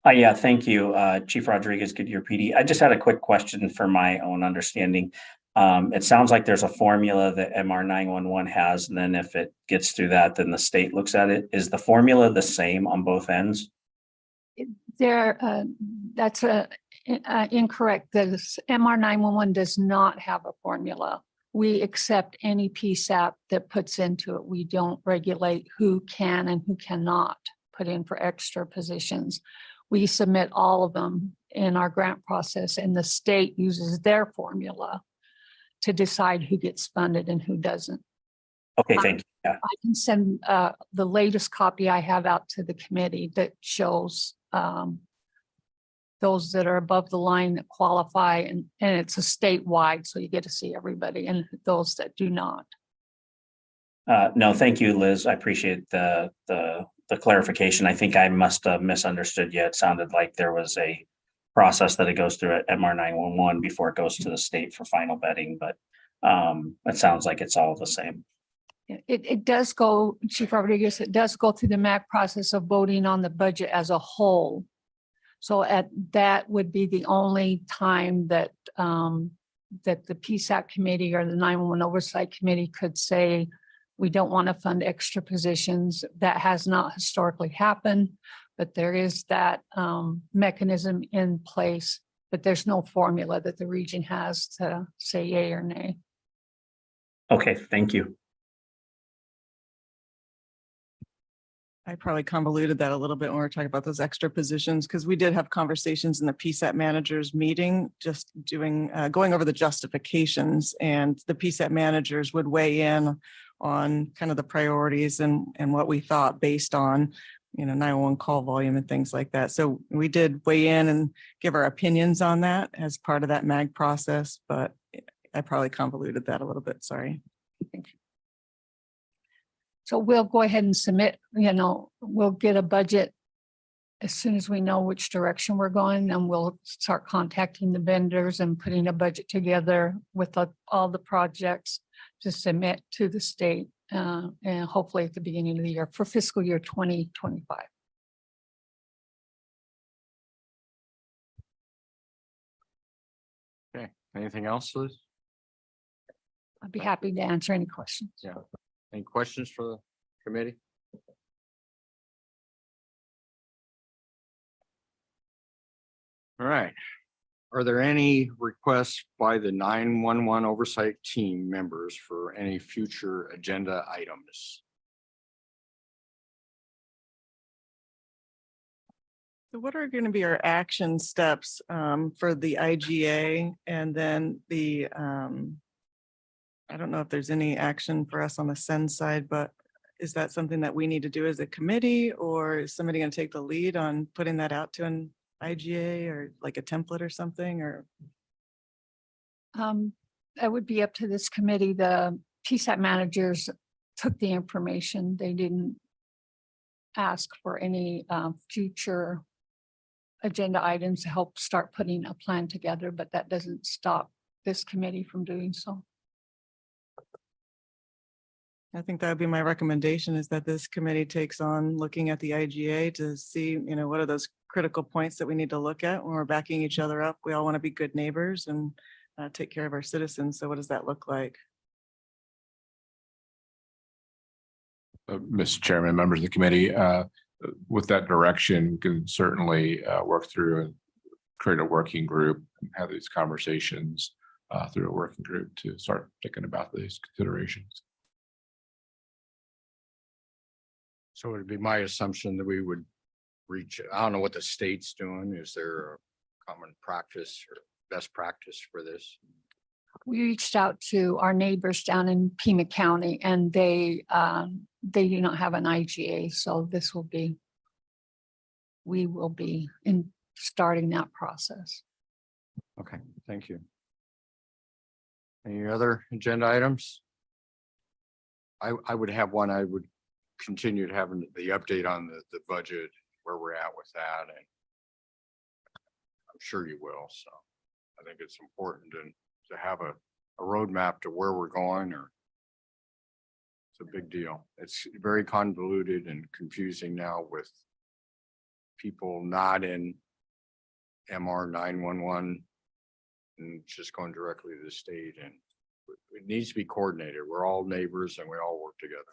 Speaker 5: Yeah, thank you, Chief Rodriguez, Goodyear PD. I just had a quick question for my own understanding. It sounds like there's a formula that MR 911 has, and then if it gets through that, then the state looks at it. Is the formula the same on both ends?
Speaker 2: That's incorrect. The MR 911 does not have a formula. we accept any PSAP that puts into it. We don't regulate who can and who cannot put in for extra positions. We submit all of them in our grant process, and the state uses their formula to decide who gets funded and who doesn't.
Speaker 5: Okay, thank you. Yeah.
Speaker 2: I can send the latest copy I have out to the committee that shows those that are above the line that qualify, and it's a statewide, so you get to see everybody, and those that do not.
Speaker 5: No, thank you, Liz. I appreciate the clarification. I think I must have misunderstood you. It sounded like there was a process that it goes through at MR 911 before it goes to the state for final vetting, but it sounds like it's all the same.
Speaker 2: It does go, Chief Rodriguez, it does go through the MAC process of voting on the budget as a whole. So that would be the only time that that the PSAC committee or the 911 oversight committee could say, we don't want to fund extra positions. That has not historically happened, but there is that mechanism in place, but there's no formula that the region has to say yay or nay.
Speaker 5: Okay, thank you.
Speaker 4: I probably convoluted that a little bit when we were talking about those extra positions, because we did have conversations in the PSAP managers meeting, just doing, going over the justifications, and the PSAP managers would weigh in on kind of the priorities and what we thought based on, 911 call volume and things like that. So we did weigh in and give our opinions on that as part of that MAG process, but I probably convoluted that a little bit. Sorry.
Speaker 2: So we'll go ahead and submit, we'll get a budget as soon as we know which direction we're going, and we'll start contacting the vendors and putting a budget together with all the projects to submit to the state, and hopefully at the beginning of the year for fiscal year 2025.
Speaker 1: Okay, anything else, Liz?
Speaker 2: I'd be happy to answer any questions.
Speaker 1: Yeah. Any questions for the committee? All right. Are there any requests by the 911 oversight team members for any future agenda items?
Speaker 4: So what are going to be our action steps for the IGA, and then the, I don't know if there's any action for us on the send side, but is that something that we need to do as a committee, or is somebody going to take the lead on putting that out to an IGA or like a template or something, or?
Speaker 2: That would be up to this committee. The PSAP managers took the information. They didn't ask for any future agenda items to help start putting a plan together, but that doesn't stop this committee from doing so.
Speaker 4: I think that would be my recommendation, is that this committee takes on looking at the IGA to see, what are those critical points that we need to look at when we're backing each other up. We all want to be good neighbors and take care of our citizens. So what does that look like?
Speaker 9: Mr. Chairman, members of the committee, with that direction, we can certainly work through and create a working group and have these conversations through a working group to start thinking about these considerations.
Speaker 1: So it would be my assumption that we would reach, I don't know what the state's doing. Is there a common practice or best practice for this?
Speaker 2: We reached out to our neighbors down in Pima County, and they do not have an IGA. So we will be in starting that process.
Speaker 1: Okay, thank you. Any other agenda items? I would have one. I would continue to have the update on the budget, where we're at with that, and I'm sure you will. So I think it's important to have a roadmap to where we're going, or it's a big deal. It's very convoluted and confusing now with people not in MR 911 and just going directly to the state, and it needs to be coordinated. We're all neighbors and we all work together.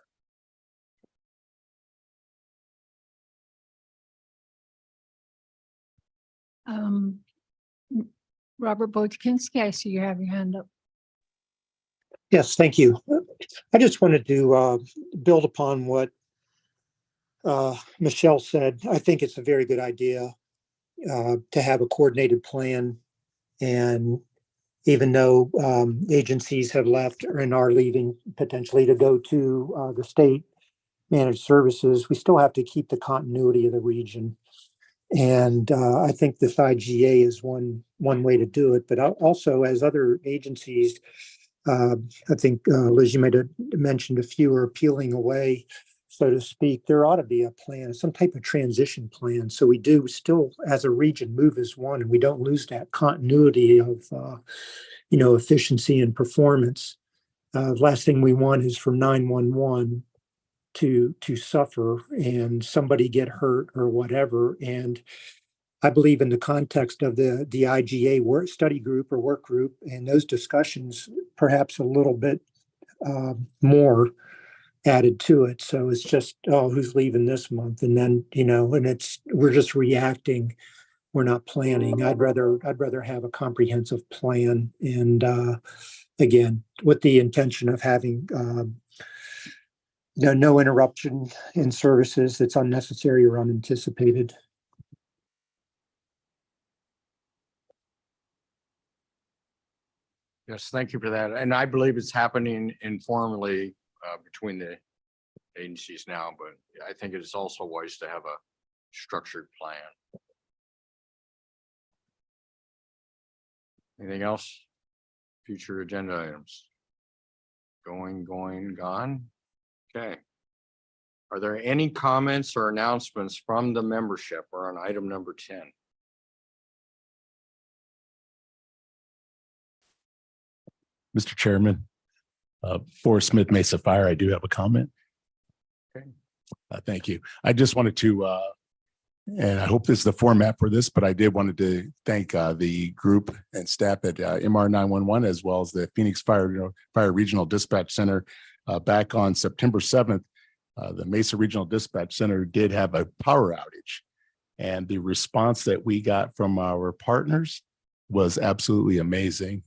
Speaker 2: Robert Bojakinski, I see you have your hand up.
Speaker 10: Yes, thank you. I just wanted to build upon what Michelle said. I think it's a very good idea to have a coordinated plan. And even though agencies have left and are leaving potentially to go to the state managed services, we still have to keep the continuity of the region. And I think this IGA is one way to do it. But also, as other agencies, I think Liz, you might have mentioned a few are peeling away, so to speak. There ought to be a plan, some type of transition plan, so we do still, as a region, move as one, and we don't lose that continuity of, efficiency and performance. Last thing we want is for 911 to suffer and somebody get hurt or whatever. And I believe in the context of the IGA work study group or work group and those discussions, perhaps a little bit more added to it. So it's just, oh, who's leaving this month? And then, and we're just reacting. We're not planning. I'd rather have a comprehensive plan. And again, with the intention of having no interruption in services that's unnecessary or unanticipated.
Speaker 1: Yes, thank you for that. And I believe it's happening informally between the agencies now, but I think it is also wise to have a structured plan. Anything else? Future agenda items? Going, gone? Okay. Are there any comments or announcements from the membership or on item number 10?
Speaker 11: Mr. Chairman, for Smith Mesa Fire, I do have a comment.
Speaker 1: Okay.
Speaker 11: Thank you. I just wanted to, and I hope this is the format for this, but I did wanted to thank the group and staff at MR 911 as well as the Phoenix Fire Regional Dispatch Center. Back on September 7th, the Mesa Regional Dispatch Center did have a power outage, and the response that we got from our partners was absolutely amazing.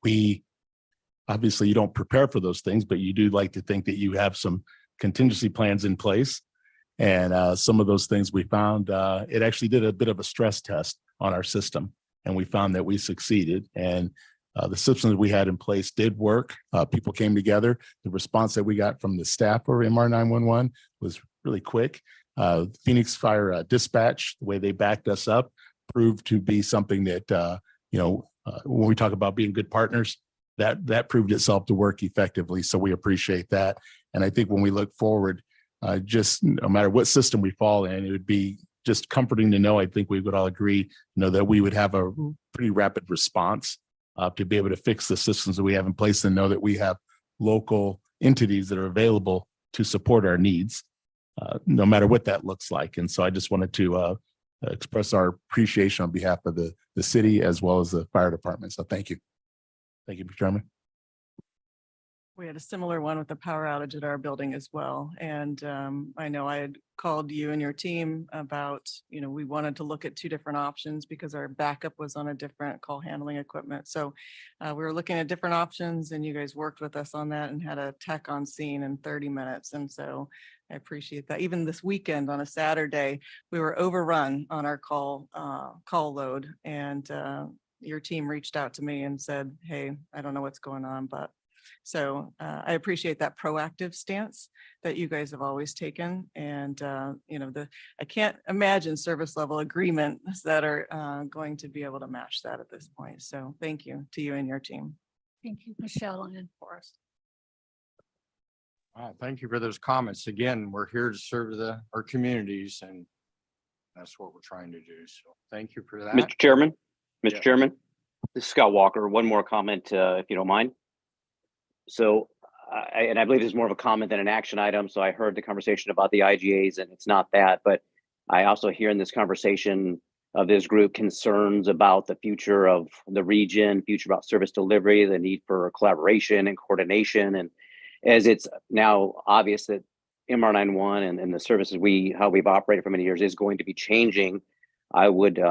Speaker 11: We obviously, you don't prepare for those things, but you do like to think that you have some contingency plans in place. And some of those things we found, it actually did a bit of a stress test on our system, and we found that we succeeded. And the systems we had in place did work. People came together. The response that we got from the staff for MR 911 was really quick. Phoenix Fire Dispatch, the way they backed us up, proved to be something that, when we talk about being good partners, that proved itself to work effectively. So we appreciate that. And I think when we look forward, just no matter what system we fall in, it would be just comforting to know, I think we would all agree, that we would have a pretty rapid response to be able to fix the systems that we have in place and know that we have local entities that are available to support our needs, no matter what that looks like. And so I just wanted to express our appreciation on behalf of the city as well as the fire department. So thank you. Thank you, Mr. Chairman.
Speaker 4: We had a similar one with the power outage at our building as well. And I know I had called you and your team about, we wanted to look at 2 different options because our backup was on a different call handling equipment. So we were looking at different options, and you guys worked with us on that and had a tech on scene in 30 minutes. And so I appreciate that. Even this weekend on a Saturday, we were overrun on our call load, and your team reached out to me and said, hey, I don't know what's going on, but so I appreciate that proactive stance that you guys have always taken. And, I can't imagine service level agreements that are going to be able to match that at this point. So thank you to you and your team.
Speaker 2: Thank you, Michelle and Forrest.
Speaker 1: Wow, thank you for those comments. Again, we're here to serve our communities, and that's what we're trying to do. So thank you for that.
Speaker 6: Mr. Chairman,
Speaker 1: Yeah.
Speaker 6: Chairman, this is Scott Walker. One more comment, if you don't mind. So, I believe this is more of a comment than an action item. So I heard the conversation about the IGAs, and it's not that, but I also hear in this conversation of this group concerns about the future of the region, future about service delivery, the need for collaboration and coordination. And as it's now obvious that MR 911 and the services how we've operated for many years is going to be changing, I would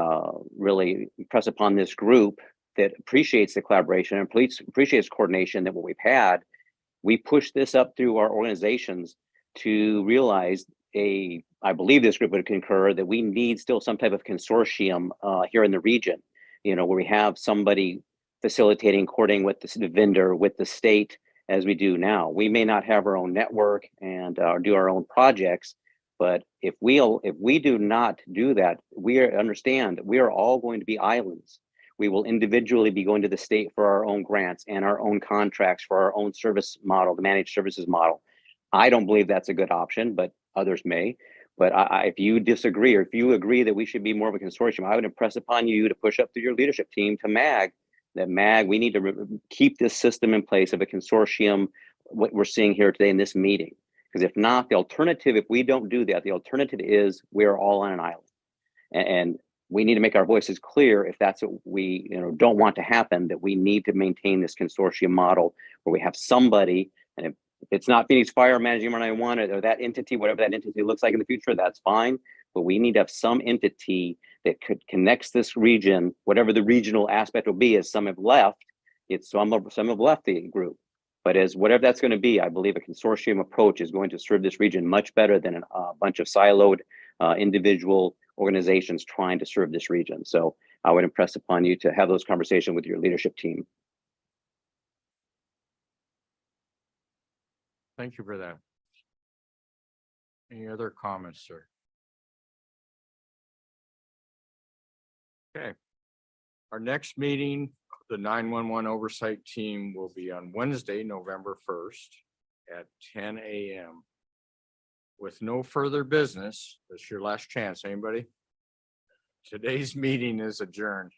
Speaker 6: really press upon this group that appreciates the collaboration and appreciates coordination that what we've had, we push this up through our organizations to realize I believe this group would concur that we need still some type of consortium here in the region, where we have somebody facilitating, coordinating with the vendor, with the state, as we do now. We may not have our own network and do our own projects, but if we do not do that, understand that we are all going to be islands. We will individually be going to the state for our own grants and our own contracts for our own service model, the managed services model. I don't believe that's a good option, but others may. But if you disagree, or if you agree that we should be more of a consortium, I would impress upon you to push up through your leadership team to MAG, we need to keep this system in place of a consortium, what we're seeing here today in this meeting. Because if not, the alternative, if we don't do that, the alternative is we're all on an island. And we need to make our voices clear if that's what we don't want to happen, that we need to maintain this consortium model where we have somebody, and if it's not Phoenix Fire managing MR91 or that entity, whatever that entity looks like in the future, that's fine. But we need to have some entity that connects this region, whatever the regional aspect will be. As some have left, some have left the group. But as whatever that's going to be, I believe a consortium approach is going to serve this region much better than a bunch of siloed individual organizations trying to serve this region. So I would impress upon you to have those conversations with your leadership team.
Speaker 1: Thank you for that. Any other comments, sir? Okay. Our next meeting, the 911 Oversight Team, will be on Wednesday, November 1st at 10 a.m. With no further business, that's your last chance. Anybody? Today's meeting is adjourned.